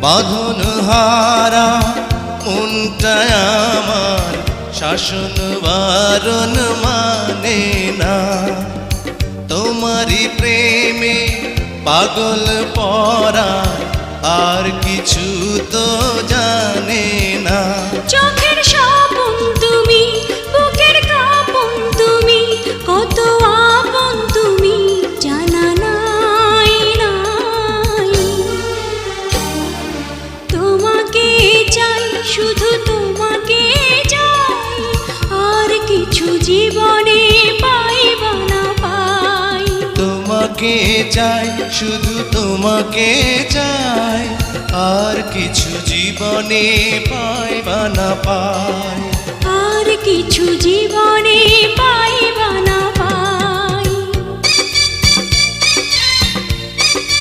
বাঁধন হারা মনটা আমার শাসন বারণ মানে না। তোমারই প্রেমে পাগল পরা আর কিছু তো জানে না। চোখের স্বপন তুমি, বুকের কাঁপন তুমি, কত আপন তুমি জানা নাই নাই। তোমাকে চাই, শুধু তোমাকে চাই, আর কিছু জীবনে পাইব না পাই। তোমাকে চাই, শুধু তোমাকে চাই, আর কিছু জীবনে পাইবা না পাই। আর কিছু জীবনে পাইব না